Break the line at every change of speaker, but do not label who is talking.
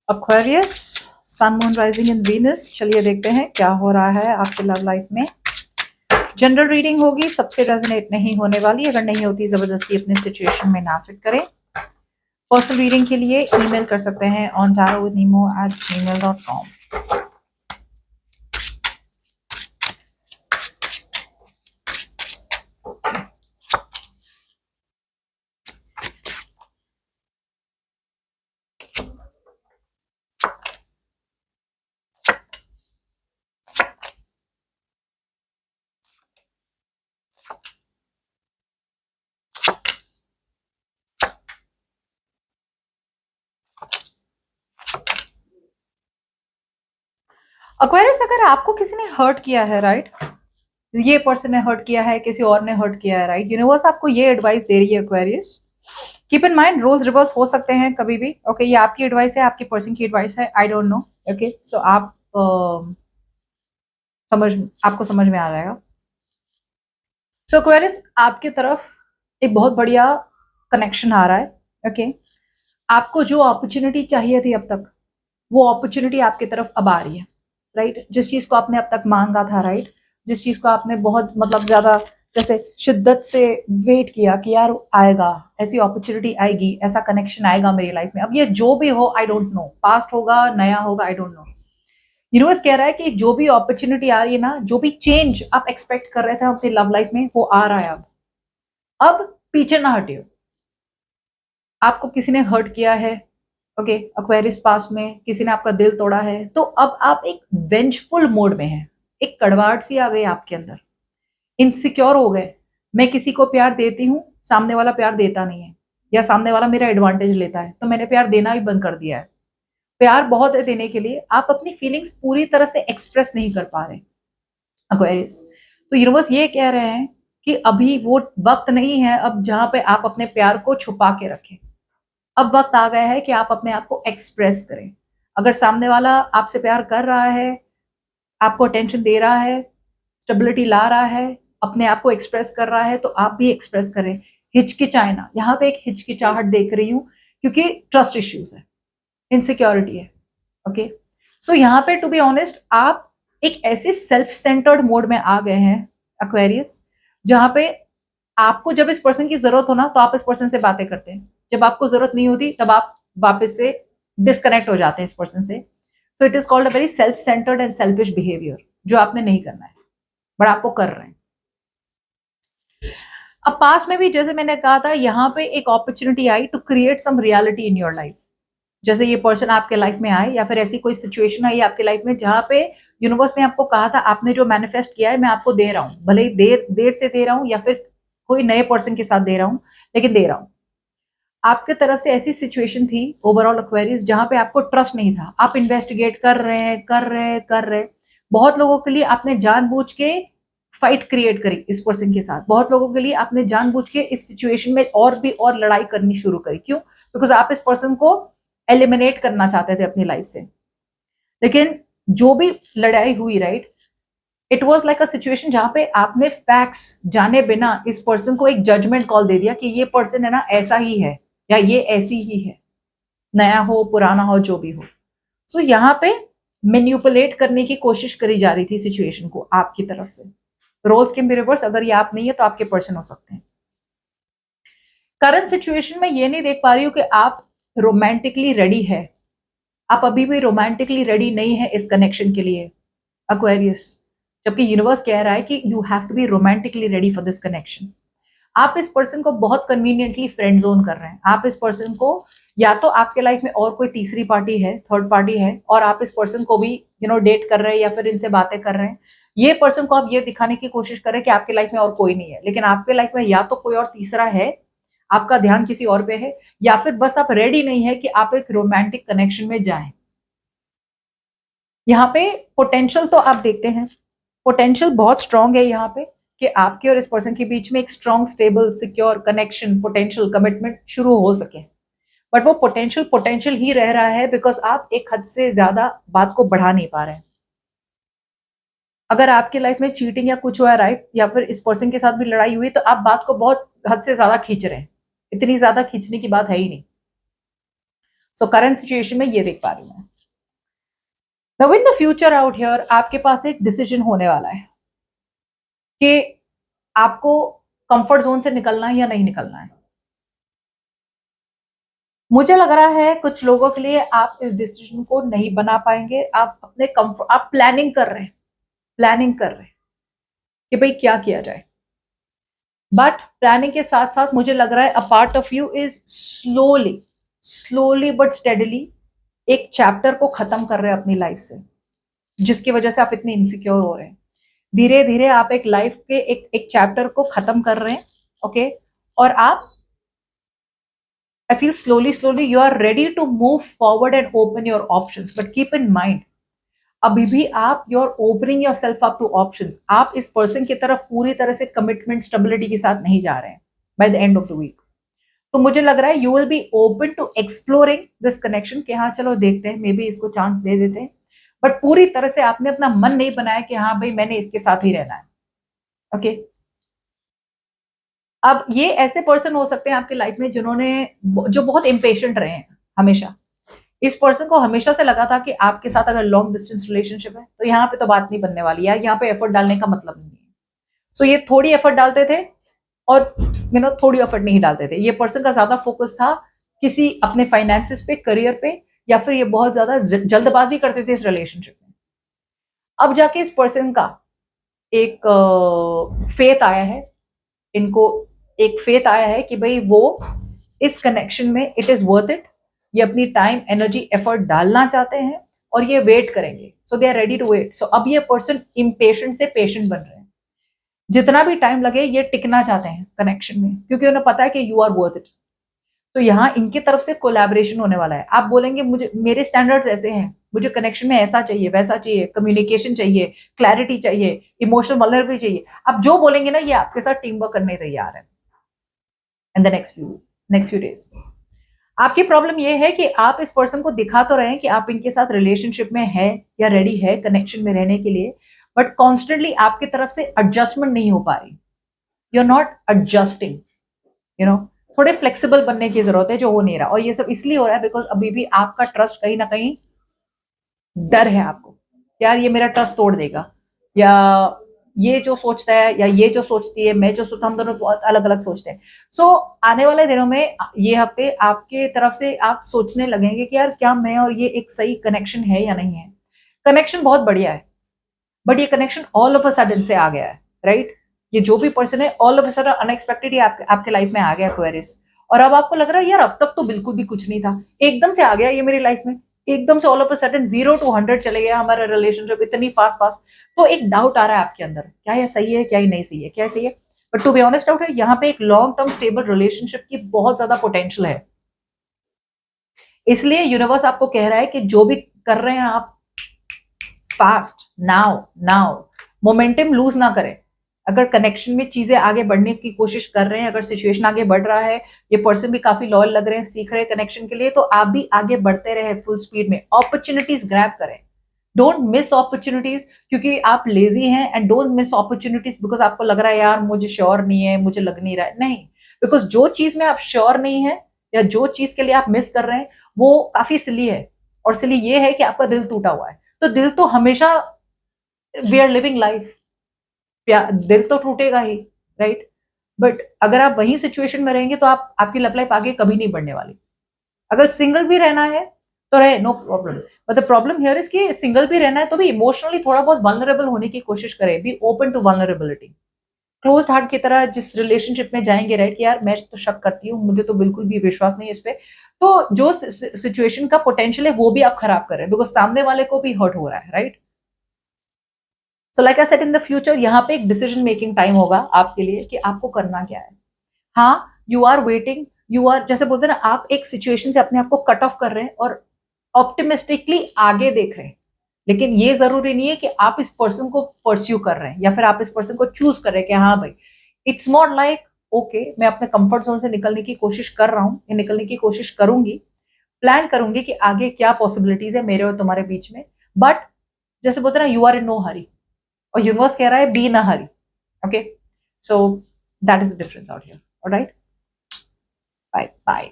Aquarius, sun moon rising in Venus. चलिए देखते हैं क्या हो रहा है आपके लव लाइफ में। जनरल रीडिंग होगी, सबसे रेजोनेट नहीं होने वाली। अगर नहीं होती जबरदस्ती अपने सिचुएशन में ना फिट करें। पर्सनल रीडिंग के लिए ईमेल कर सकते हैं ontarowithnemo@gmail.com। Aquarius, अगर आपको किसी ने हर्ट किया है, राइट, ये पर्सन ने हर्ट किया है, किसी और ने हर्ट किया है, राइट, यूनिवर्स आपको ये एडवाइस दे रही है Aquarius। Keep in mind, roles reverse हो सकते हैं कभी भी। ओके, ये आपकी एडवाइस है, आपकी पर्सन की एडवाइस है, आई डोंट नो। ओके, सो आप समझ आपको समझ में आ जाएगा। सो Aquarius, आपकी तरफ एक बहुत बढ़िया कनेक्शन आ रहा है। ओके, आपको जो अपॉर्चुनिटी चाहिए थी अब तक, वो अपॉर्चुनिटी आपकी तरफ अब आ रही है, राइट। जिस चीज को आपने अब तक मांगा था, राइट, जिस चीज को आपने बहुत मतलब ज्यादा जैसे शिद्दत से वेट किया कि यार आएगा, ऐसी अपॉर्चुनिटी आएगी, ऐसा कनेक्शन आएगा मेरी लाइफ में। अब ये जो भी हो, आई डोंट नो, पास्ट होगा, नया होगा, आई डोंट नो। यूनिवर्स कह रहा है कि जो भी अपॉर्चुनिटी आ रही है ना, जो भी चेंज आप एक्सपेक्ट कर रहे थे अपनी लव लाइफ में, वो आ रहा है अब पीछे ना हटियो। आपको किसी ने हर्ट किया है, ओके, एक्वेरियस पास में किसी ने आपका दिल तोड़ा है, तो अब आप एक वेंजफुल मोड में हैं। एक कड़वाहट सी आ गई आपके अंदर, इनसिक्योर हो गए। मैं किसी को प्यार देती हूँ, सामने वाला प्यार देता नहीं है, या सामने वाला मेरा एडवांटेज लेता है, तो मैंने प्यार देना भी बंद कर दिया है। प्यार बहुत है देने के लिए, आप अपनी फीलिंग्स पूरी तरह से एक्सप्रेस नहीं कर पा रहे एक्वेरियस। तो यूनिवर्स ये कह रहे हैं कि अभी वो वक्त नहीं है अब जहां पे आप अपने प्यार को छुपा के रखें। अब वक्त आ गया है कि आप अपने आप को एक्सप्रेस करें। अगर सामने वाला आपसे प्यार कर रहा है, आपको अटेंशन दे रहा है, स्टेबिलिटी ला रहा है, अपने आप को एक्सप्रेस कर रहा है, तो आप भी एक्सप्रेस करें। हिचकिचाए ना। यहाँ पे एक हिचकिचाहट देख रही हूँ क्योंकि ट्रस्ट इश्यूज है, इनसिक्योरिटी है। ओके, सो यहाँ पे टू बी ऑनेस्ट, आप एक ऐसे सेल्फ सेंटर्ड मोड में आ गए हैं एक्वेरियस, जहां पे आपको जब इस पर्सन की जरूरत हो ना, तो आप इस पर्सन से बातें करते हैं। जब आपको जरूरत नहीं होती, तब आप वापस से डिस्कनेक्ट हो जाते हैं इस पर्सन से। So it is called a very self centred and selfish behaviour, जो आपने नहीं करना है, बट आपको कर रहे हैं। अब पास में भी जैसे मैंने कहा था, यहाँ पे एक अपॉर्चुनिटी आई to create some reality in your life. जैसे ये पर्सन आपके लाइफ में आए, या फिर ऐसी कोई सिचुएशन आई आपके लाइफ में जहां पे यूनिवर्स ने आपको कहा था, आपने जो मैनिफेस्ट किया है मैं आपको दे रहा हूं, भले ही देर देर से दे रहा हूं, या फिर कोई नए पर्सन के साथ दे रहा हूं, लेकिन दे रहा हूं। आपके तरफ से ऐसी सिचुएशन थी ओवरऑल एक्वेरियस, जहां पे आपको ट्रस्ट नहीं था। आप इन्वेस्टिगेट कर रहे हैं, कर रहे हैं, कर रहे हैं। बहुत लोगों के लिए आपने जानबूझ के फाइट क्रिएट करी इस पर्सन के साथ। बहुत लोगों के लिए आपने जानबूझ के इस सिचुएशन में और भी और लड़ाई करनी शुरू करी। क्यों? बिकॉज आप इस पर्सन को एलिमिनेट करना चाहते थे अपनी लाइफ से। लेकिन जो भी लड़ाई हुई, right, it was like a situation जहां पे आपने फैक्ट्स जाने बिना इस पर्सन को एक जजमेंट कॉल दे दिया कि ये पर्सन है ना ऐसा ही है, या ये ऐसी ही है, नया हो पुराना हो जो भी हो। सो यहाँ पे मैन्युपुलेट करने की कोशिश करी जा रही थी सिचुएशन को आपकी तरफ से। रोल्स के रिवर्स, अगर ये आप नहीं है तो आपके पर्सन हो सकते हैं। करंट सिचुएशन में ये नहीं देख पा रही हूँ कि आप रोमांटिकली रेडी है। आप अभी भी रोमांटिकली रेडी नहीं है इस कनेक्शन के लिए एक्वेरियस, जबकि यूनिवर्स कह रहा है कि you have to be romantically ready for this connection. आप इस पर्सन को बहुत कन्वीनियंटली फ्रेंड जोन कर रहे हैं। आप इस पर्सन को, या तो आपके लाइफ में और कोई तीसरी पार्टी है, थर्ड पार्टी है, और आप इस पर्सन को भी डेट कर रहे हैं, या फिर इनसे बातें कर रहे हैं। ये पर्सन को आप ये दिखाने की कोशिश कर रहे हैं कि आपके लाइफ में और कोई नहीं है, लेकिन आपके लाइफ में या तो कोई और तीसरा है, आपका ध्यान किसी और पे है, या फिर बस आप रेडी नहीं है कि आप एक रोमांटिक कनेक्शन में जाएं। यहाँ पे पोटेंशियल तो आप देखते हैं, पोटेंशियल बहुत स्ट्रांग है यहाँ पे कि आपके और इस पर्सन के बीच में एक strong, stable, secure connection, potential commitment शुरू हो सके। बट वो पोटेंशियल पोटेंशियल ही रह रहा है बिकॉज आप एक हद से ज्यादा बात को बढ़ा नहीं पा रहे हैं। अगर आपकी लाइफ में चीटिंग या कुछ हुआ है, राइट, या फिर इस पर्सन के साथ भी लड़ाई हुई, तो आप बात को बहुत हद से ज्यादा खींच रहे हैं। इतनी ज्यादा खींचने की बात है ही नहीं। सो करंट सिचुएशन में ये देख पा रही हूँ मैं। Now in the future out here आपके पास एक डिसीजन होने वाला है कि आपको कंफर्ट जोन से निकलना है या नहीं निकलना है। मुझे लग रहा है कुछ लोगों के लिए आप इस डिसीजन को नहीं बना पाएंगे। आप अपने कंफर्ट, आप प्लानिंग कर रहे हैं, प्लानिंग कर रहे हैं कि भाई क्या किया जाए, बट प्लानिंग के साथ साथ मुझे लग रहा है a part of you is slowly slowly but steadily एक चैप्टर को खत्म कर रहे हैं अपनी लाइफ से, जिसकी वजह से आप इतने इनसिक्योर हो रहे हैं। धीरे धीरे आप एक लाइफ के एक चैप्टर को खत्म कर रहे हैं, ओके और आप, I feel slowly you are ready to move forward and open your options, but keep in mind अभी भी आप you're opening yourself up to options। आप इस पर्सन की तरफ पूरी तरह से कमिटमेंट स्टेबिलिटी के साथ नहीं जा रहे हैं by the end of the week। तो मुझे लग रहा है you will be open to exploring this connection कि हाँ चलो देखते हैं, मे बी इसको चांस दे देते हैं, बट पूरी तरह से आपने अपना मन नहीं बनाया कि हाँ भाई मैंने इसके साथ ही रहना है, ओके okay? अब ये ऐसे पर्सन हो सकते हैं आपकी लाइफ में जिन्होंने, जो बहुत इम्पेशेंट रहे हैं हमेशा। इस पर्सन को हमेशा से लगा था कि आपके साथ अगर लॉन्ग डिस्टेंस रिलेशनशिप है तो यहाँ पे तो बात नहीं बनने वाली है, यहाँ पे एफर्ट डालने का मतलब नहीं है। सो ये थोड़ी एफर्ट डालते थे और थोड़ी एफर्ट नहीं डालते थे। ये पर्सन का ज्यादा फोकस था किसी अपने फाइनेंसिस पे, करियर पे, या फिर ये बहुत ज्यादा जल्दबाजी करते थे इस रिलेशनशिप में। अब जाके इस पर्सन का एक फेथ आया है, इनको एक फेथ आया है कि भाई वो इस कनेक्शन में इट इज वर्थ इट, ये अपनी टाइम, एनर्जी, एफर्ट डालना चाहते हैं और ये वेट करेंगे। So they are ready to wait. So अब ये पर्सन इम्पेशेंट से पेशेंट बन रहे हैं। जितना भी टाइम लगे ये टिकना चाहते हैं कनेक्शन में, क्योंकि उन्हें पता है कि यू आर वर्थ इट। तो यहाँ इनकी तरफ से कोलैबोरेशन होने वाला है। आप बोलेंगे मुझे मेरे स्टैंडर्ड्स ऐसे हैं, मुझे कनेक्शन में ऐसा चाहिए, वैसा चाहिए, कम्युनिकेशन चाहिए, क्लैरिटी चाहिए, इमोशनल वल्नरेबिलिटी चाहिए। आप जो बोलेंगे ना, ये आपके साथ टीम वर्क करने तैयार है in the next few days. आपकी प्रॉब्लम ये है कि आप इस पर्सन को दिखा तो रहे हैं कि आप इनके साथ रिलेशनशिप में है या रेडी है कनेक्शन में रहने के लिए, बट कॉन्स्टेंटली आपकी तरफ से एडजस्टमेंट नहीं हो पा रही। यू आर नॉट एडजस्टिंग, थोड़े फ्लेक्सिबल बनने की जरूरत है, जो हो नहीं रहा। और ये सब इसलिए हो रहा है बिकॉज अभी भी आपका ट्रस्ट कहीं ना कहीं डर है आपको, यार ये मेरा ट्रस्ट तोड़ देगा, या ये जो सोचता है या ये जो सोचती है, मैं जो सोचता, हम दोनों बहुत अलग अलग सोचते हैं। सो आने वाले दिनों में, ये हफ्ते आपके तरफ से आप सोचने लगेंगे कि यार क्या मैं और ये एक सही कनेक्शन है या नहीं है। कनेक्शन बहुत बढ़िया है, बट ये connection all of a sudden से आ गया है, राइट? ये जो भी पर्सन है all of a sudden unexpected आपके लाइफ में आ गया क्वेरिस, और अब आपको लग रहा है यार अब तक तो बिल्कुल भी कुछ नहीं था, एकदम से आ गया ये मेरी लाइफ में, एकदम से all of a sudden 0 to 100 चले गया हमारा रिलेशनशिप इतनी फास्ट फास्ट। तो एक डाउट आ रहा है आपके अंदर, क्या ये सही है, क्या ये नहीं सही है, क्या सही है? But to be honest doubt है, यहाँ पे एक लॉन्ग टर्म स्टेबल रिलेशनशिप की बहुत ज्यादा पोटेंशियल है। इसलिए यूनिवर्स आपको कह रहा है कि जो भी कर रहे हैं आप, fast, now now, momentum lose ना करें। अगर कनेक्शन में चीजें आगे बढ़ने की कोशिश कर रहे हैं, अगर सिचुएशन आगे बढ़ रहा है, ये पर्सन भी काफी लॉयल लग रहे हैं, सीख रहे हैं कनेक्शन के लिए, तो आप भी आगे बढ़ते रहे फुल स्पीड में। अपॉर्चुनिटीज ग्रैब करें, डोंट मिस अपॉर्चुनिटीज, क्योंकि आप लेजी हैं, and don't miss opportunities because आपको लग रहा है यार मुझे श्योर नहीं है, मुझे लग नहीं रहा है। नहीं, बिकॉज जो चीज में आप श्योर नहीं है या जो चीज के लिए आप मिस कर रहे हैं वो काफी सिली है, और सिली ये है कि आपका दिल टूटा हुआ है। तो दिल तो हमेशा, वी आर लिविंग लाइफ, दिल तो टूटेगा ही, राइट? बट अगर आप वही सिचुएशन में रहेंगे तो आपकी लव लाइफ आगे कभी नहीं बढ़ने वाली। अगर सिंगल भी रहना है तो रहे, no problem, but the problem here is कि सिंगल भी रहना है तो भी इमोशनली थोड़ा बहुत वल्नरेबल होने की कोशिश करें, be open to vulnerability. Closed heart की तरह जिस रिलेशनशिप में जाएंगे, राइट, कि यार मैं तो शक करती हूँ, मुझे तो बिल्कुल भी विश्वास नहीं है इस पे, तो जो सिचुएशन का पोटेंशियल है वो भी आप खराब कर रहे हैं, बिकॉज सामने वाले को भी हर्ट हो रहा है, right? So like I said, in the future यहाँ पे एक डिसीजन मेकिंग टाइम होगा आपके लिए कि आपको करना क्या है। हाँ, you are waiting, you are, जैसे बोलते हैं ना, आप एक सिचुएशन से अपने आप को कट ऑफ कर रहे हैं और ऑप्टिमिस्टिकली आगे देख रहे हैं, लेकिन ये जरूरी नहीं है कि आप इस पर्सन को परस्यू कर रहे हैं या फिर आप इस पर्सन को चूज कर रहे हैं कि हाँ भाई, इट्स मोर लाइक ओके, मैं अपने कंफर्ट जोन से निकलने की कोशिश कर रहा हूँ या निकलने की कोशिश करूंगी, प्लान करूंगी कि आगे क्या पॉसिबिलिटीज है मेरे और तुम्हारे बीच में। बट जैसे बोलते हैं ना, you are in no hurry, और यूनिवर्स कह रहा है be in a hurry, okay? So that is the difference out here, alright? Bye bye.